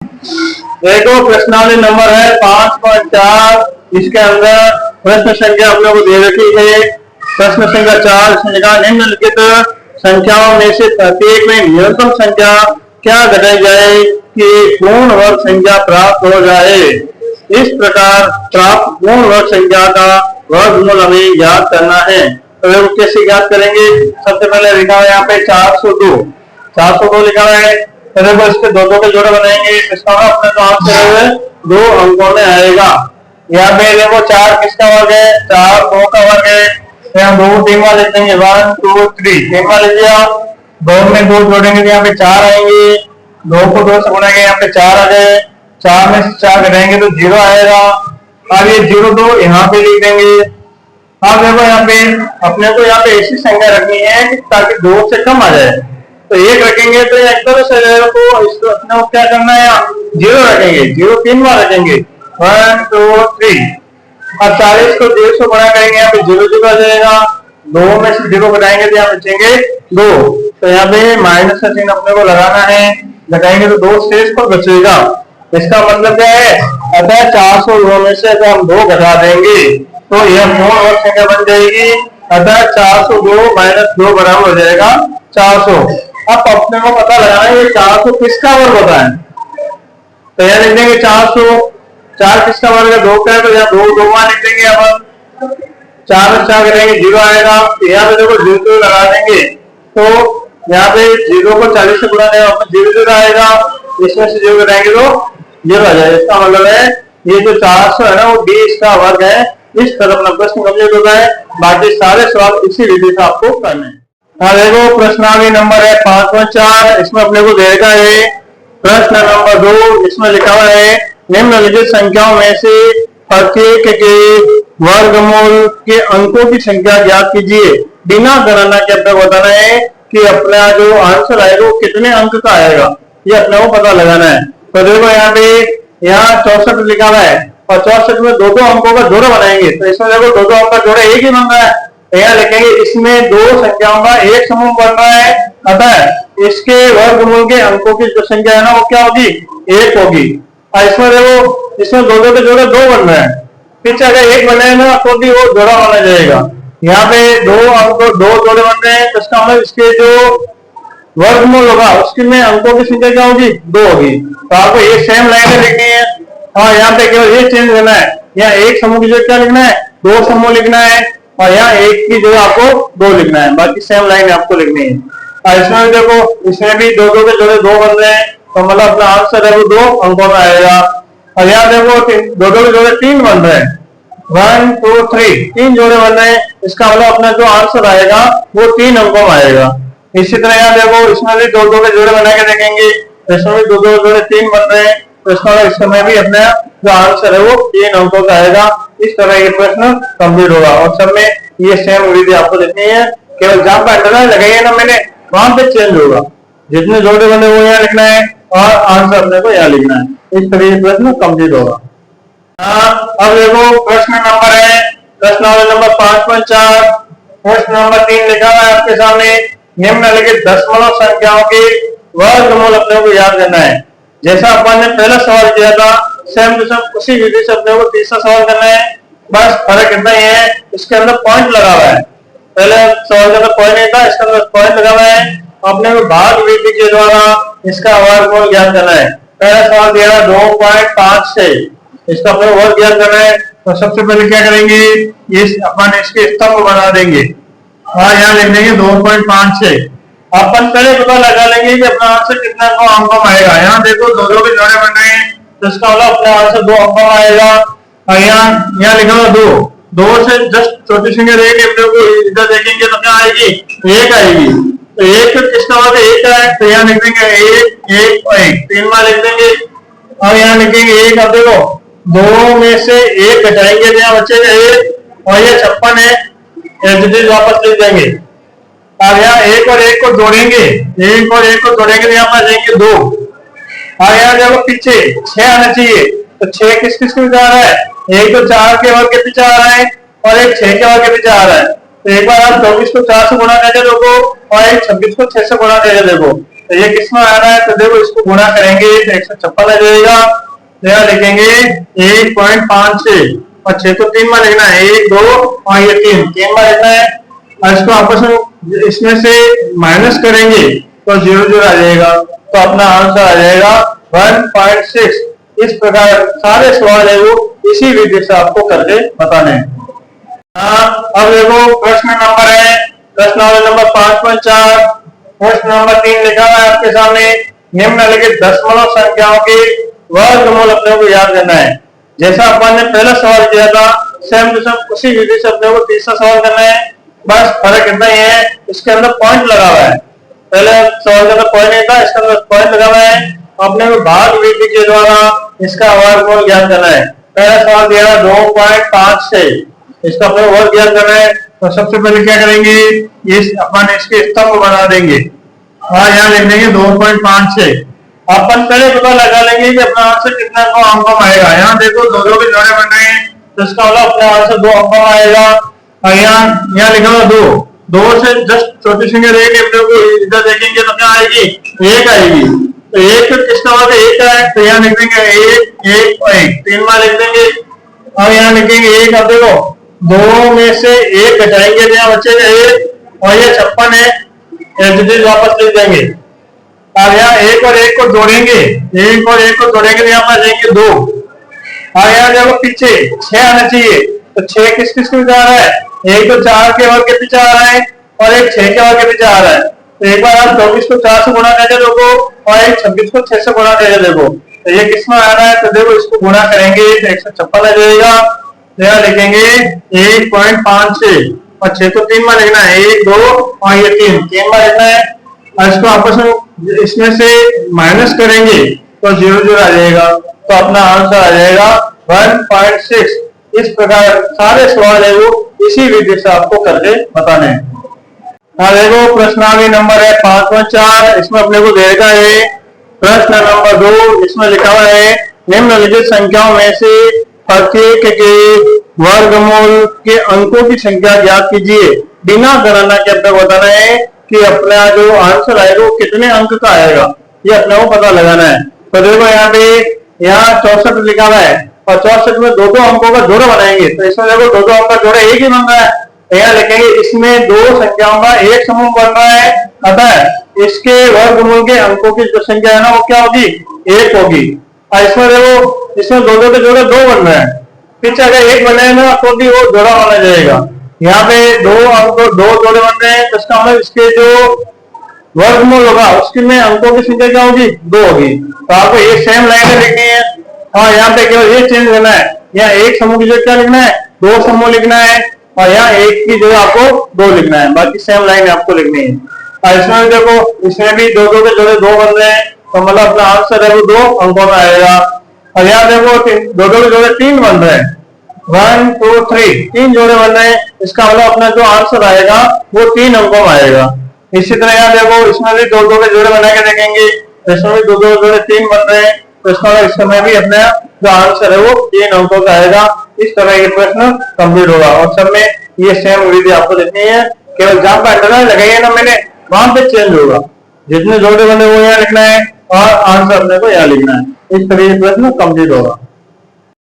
देखो प्रश्नावली नंबर है 5.4। इसके अंदर प्रश्न संख्या आप लोग को दे रखी है। प्रश्न संख्या 4 इसमें लिखा निम्नलिखित संख्याओं में से प्रत्येक में न्यूनतम संख्या क्या घटाई जाए कि पूर्ण वर्ग संख्या प्राप्त हो जाए। इस प्रकार प्राप्त पूर्ण वर्ग संख्या का वर्गमूल हमें ज्ञात करना है। तो वो कैसे ज्ञात करेंगे? सबसे पहले लिखा है यहाँ पे 402 लिखा है। तो देखो इसके दो के जोड़े बनाएंगे, इसका अपने तो आंसर है 2 अंकों में आएगा। यहाँ पे देखो 4 किसका वर्ग है? 4 2 का वर्ग है। यहाँ 2 3 बार लिख देंगे 1 2 3 3 बार लिख दिया। 2 में 2 जोड़ेंगे तो यहाँ पे 4 आएंगे। 2 को 2 से गुणेंगे यहाँ पे 4 आ गए। 4 में से 4 घटाएंगे तो 0 आएगा। अब ये 0 2 यहाँ पे लिख देंगे। अब देखो यहाँ पे अपने को यहाँ पे ऐसी संख्या रखनी है ताकि 2 से कम आ जाए। तो 1 रखेंगे तो एक तरह से को इसको अपने को क्या करना है? 0 रखेंगे। 0 3 बार रखेंगे 1 2 3। अब 40 को 1 से गुणा करेंगे, यहाँ पे 0 0 आ जाएगा। 2 में से 0 घटाएंगे तो यहाँ बचेंगे 2। तो यहाँ पे माइनस का चिन्ह अपने को लगाना है। घटाएंगे तो 2 शेष पर बचेगा। इसका मतलब क्या है? अतः 402 में से अगर हम 2 घटा देंगे तो यह पूर्ण वर्ग संख्या बन जाएगी। अतः 402 माइनस 2 बराबर हो जाएगा 400। अब अपने को पता लगाना है ये 400 किसका वर्ग होता है। तो यहाँ लिख देंगे 400। 4 किसका वर्ग है? 2 का है। तो यहाँ 2 2 बार लिख देंगे। अब 4 में 4 करेंगे 0 आएगा। यहाँ पे देखो 0 लगा देंगे तो यहाँ पे 0 को 40 से गुणा देगा 0 0 आएगा। इसमें से 0 घटाएंगे तो 0 आ जाएगा। इसका मतलब है ये जो 400 है ना वो d इसका वर्ग है। इस तरह अपना प्रश्न कंप्लीट होता है। बाकी सारे सवाल इसी विधि से आपको करने हैं। हाँ देखो प्रश्नावली नंबर है 5.4। इसमें अपने को देखा है प्रश्न नंबर 2। इसमें लिखा हुआ है निम्नलिखित संख्याओं में से प्रत्येक के वर्गमूल के अंकों की संख्या ज्ञात कीजिए। बिना गणना के अपने को बताना है कि अपना जो आंसर आएगा वो कितने अंक का आएगा, ये अपने को पता लगाना है। तो देखो यहाँ पे 64 लिखा हुआ है और 64 में 2 अंकों का जोड़ा बनाएंगे। तो इसमें देखो 2 अंक का जोड़ा एक ही बन रहा है। यहाँ लिखेंगे इसमें 2 संख्याओं का एक समूह बन रहा है। अतः इसके वर्गमूल के अंकों की जो संख्या है ना वो क्या होगी? 1 होगी। और इसमें देखो इसमें 2 के जोड़े 2 बन रहे हैं। पीछे अगर 1 बने ना तो भी वो जोड़ा माना जाएगा। यहाँ पे 2 अंक 2 जोड़े बन रहे हैं तो इसका मतलब इसके जो वर्गमूल होगा उसके में अंकों की संख्या क्या होगी? 2 होगी। तो आपको ये सेम लाइन लिखनी है और यहाँ पे केवल ये चेंज करना है। यहाँ एक समूह की जगह क्या लिखना है? 2 समूह लिखना है और यहाँ 1 की जगह आपको 2 लिखना है। बाकी सेम लाइन आपको लिखनी है। और इसमें देखो इसमें भी 2 के जोड़े 2 बन रहे हैं तो मतलब अपना आंसर है वो 2 अंकों में आएगा। और यहाँ देखो 2 के जोड़े 3 बन रहे हैं 1 2 3 3 जोड़े बन रहे हैं। इसका मतलब अपना जो आंसर आएगा वो 3 अंकों में आएगा। इसी तरह यहाँ देखो इसमें भी 2 के जोड़े बना के देखेंगे। इसमें भी 2 के जोड़े 3 बन रहे हैं तो इसका मतलब इसमें भी अपना जो आंसर है वो 3 अंकों का आएगा। इस तरह ये प्रश्न कंप्लीट होगा और सब में ये सेम विधि आपको देखनी है। केवल जहां पर अंडरलाइन लगाइए ना मैंने वहां पे चेंज होगा। जितने जोड़े बने वो यहाँ लिखना है और आंसर अपने को यहाँ लिखना है। इस तरह ये प्रश्न कंप्लीट होगा। अब देखो प्रश्न नंबर है प्रश्नावली नंबर 5.4। प्रश्न नंबर 3 लिखा हुआ है आपके सामने निम्नलिखित दशमलव संख्याओं के वर्गमूल अपने को याद करना है। जैसा अपन ने पहला सवाल किया था सेम टू सेम उसी विधि से अपने को तीसरा सवाल करना है। बस फर्क इतना ही है इसके अंदर पॉइंट लगा हुआ है। पहले सवाल के अंदर पॉइंट नहीं था, इसके अंदर पॉइंट लगा हुआ है। अपने को भाग विधि के द्वारा इसका वर्गमूल ज्ञात करना है। पहला सवाल दिया है 2.5 से, इसका अपने वर्ग ज्ञात करना है। तो सबसे पहले क्या करेंगे इस अपन इसके स्तंभ बना देंगे और यहाँ लिख देंगे 2.5 से। अपन पहले पता लगा लेंगे कि अपना आंसर कितना अंकों में आएगा। यहाँ देखो 2 के जोड़े बन रहे हैं तो इसका मतलब अपना आंसर 2 अंकों में आएगा। और यहाँ लिखा हुआ 2 से जस्ट छोटी संख्या रहेगी अपने को इधर देखेंगे तो क्या आएगी? 1 आएगी। तो 1 किसका वर्ग 1 है तो यहाँ लिख देंगे 1 1 और 1 3 बार लिख देंगे और यहाँ लिखेंगे 1। अब देखो 2 में से 1 घटाएंगे तो यहाँ बचेगा 1 और ये 56 है वापस लिख देंगे। अब यहाँ 1 और 1 को जोड़ेंगे 1 और 1 को जोड़ेंगे तो यहाँ पर जाएंगे 2 और यहाँ देखो पीछे 6 आना चाहिए। तो 6 किस किस के पीछे आ रहा है? एक तो 4 के वर्ग के पीछे आ रहा है और एक 6 के वर्ग के पीछे आ रहा है। तो एक बार आप 24 को 4 से गुणा करके देखो और एक 26 को 6 से गुणा करके देखो। तो ये किसमें आ रहा है, तो देखो इसको गुणा करेंगे तो 156 आ जाएगा। तो यहाँ लिखेंगे 1.56 और 6 तो 3 बार लिखना है, 1 2 और ये 3 बार लिखना है। और इसको आपस में इसमें से माइनस करेंगे तो 0 आ जाएगा, तो अपना आंसर आ जाएगा 1.6। इस प्रकार सारे सवाल है वो इसी विधि से आपको करके बताने हैं। अब देखो प्रश्न नंबर है, प्रश्न नंबर 5.4। प्रश्न नंबर 3 लिखा हुआ है आपके सामने, निम्नलिखित दशमलव संख्याओं के वर्गमूल अपने को याद करना है। जैसा अपन ने पहला सवाल किया था सेम टू सेम उसी विधि से अपने को तीसरा सवाल करना है। बस फर्क इतना ही है, इसके अंदर पॉइंट लगा हुआ है। पहले सवाल के अंदर पॉइंट नहीं था, इसके अंदर पॉइंट लगा हुआ है। अपने को भाग विधि के द्वारा इसका वर्गमूल ज्ञात करना है। पहला सवाल दिया 2.56, इसका अपने वर्ग ज्ञात करना है। तो सबसे पहले क्या करेंगे, इस अपन इसके स्तंभ बना देंगे और यहाँ लिख देंगे 2.56। अपन पहले पता लगा लेंगे कि अपना आंसर कितना अंक आएगा। यहाँ देखो दो दो के जोड़े बन रहे हैं, तो इसका मतलब अपना आंसर 2 अंक आएगा। और यहाँ लिखा हुआ 2 से जस्ट छोटी संख्या रहेगी, अपने को इधर देखेंगे तो क्या आएगी, 1 आएगी। तो 1 किसका मतलब 1 है, तो यहाँ लिख देंगे 1 1 और 1 3 बार लिख देंगे। और यहाँ लिखेंगे 1। अब देखो 2 में से 1 घटाएंगे तो यहाँ बचेगा 1 और ये 56 है, वापस लिख देंगे। और यहाँ 1 और 1 को जोड़ेंगे, 1 और 1 को जोड़ेंगे तो यहाँ पर जाएंगे 2। और यहाँ देखो पीछे 6 आना चाहिए, तो 6 किस किस के जा रहा है, एक तो 4 के वर्ग के पीछे आ रहा है और एक 6 के वर्ग के पीछे आ रहा है। तो एक बार आप 24 को 4 से गुणा करके देखो और एक 26 को 6 से गुणा करके देखो, तो ये किसमें आ रहा है, तो देखो इसको गुणा करेंगे तो 156 आ जाएगा। तो यहाँ लिखेंगे 1.56 और 6 तो 3 बार लिखना है, 1 2 और ये 3 बार लिखना है। और इसको आपस में इसमें से माइनस करेंगे तो 0 आ जाएगा, तो अपना आंसर आ जाएगा 1.6। इस प्रकार सारे सवाल है वो इसी विधि से आपको करके बताने हैं। देखो प्रश्नावली नंबर है 5.4, इसमें अपने को देगा है प्रश्न नंबर 2। इसमें लिखा हुआ है निम्नलिखित संख्याओं में से प्रत्येक के वर्गमूल के अंकों की संख्या ज्ञात कीजिए। बिना गणना के अपने को बताना है कि अपना जो आंसर आएगा वो कितने अंक का आएगा, ये अपने को पता लगाना है। तो देखो यहाँ पे 64 लिखा हुआ है और 64 में 2 अंकों का जोड़ा बनाएंगे, तो इसमें देखो 2 अंक का जोड़ा एक ही बन रहा है। यहाँ लिखेंगे इसमें 2 संख्याओं का एक समूह बन रहा है, अतः इसके वर्गमूल के अंकों की जो संख्या है ना वो क्या होगी, 1 होगी। और इसमें देखो इसमें 2 के जोड़े 2 बन रहे हैं, पीछे अगर 1 बने ना तो भी वो जोड़ा माना जाएगा। यहाँ पे 2 अंक 2 जोड़े बन रहे हैं, तो इसका मतलब इसके जो वर्गमूल होगा उसके में अंकों की संख्या क्या होगी, 2 होगी। तो आपको ये सेम लाइन लिखनी है और यहाँ पे केवल ये चेंज करना है, यहाँ एक समूह की जगह क्या लिखना है, 2 समूह लिखना है और यहाँ 1 की जगह आपको 2 लिखना है, बाकी सेम लाइन आपको लिखनी है। और इसमें भी देखो इसमें भी 2 के जोड़े 2 बन रहे हैं, तो मतलब अपना आंसर है वो 2 अंकों का आएगा। और यहाँ देखो 2 के जोड़े 3 बन रहे हैं, 1 2 3 जोड़े बन रहे हैं, इसका मतलब अपना जो आंसर आएगा वो 3 अंकों में आएगा। इसी तरह यहाँ देखो इसमें भी 2 के जोड़े बना के देखेंगे, इसमें भी 2 के जोड़े 3 बन रहे हैं, तो इसका इसमें भी अपना जो आंसर है वो 3 अंकों का आएगा। इस तरह के प्रश्न कंप्लीट होगा और सब में ये सेम विधि आपको देखनी है, केवल जहां पर अंडरलाइन लगाई है ना मैंने वहां पे चेंज होगा, जितने जोड़े बने वो यहाँ लिखना है और आंसर अपने को यहाँ लिखना है। इस तरह प्रश्न कंप्लीट होगा।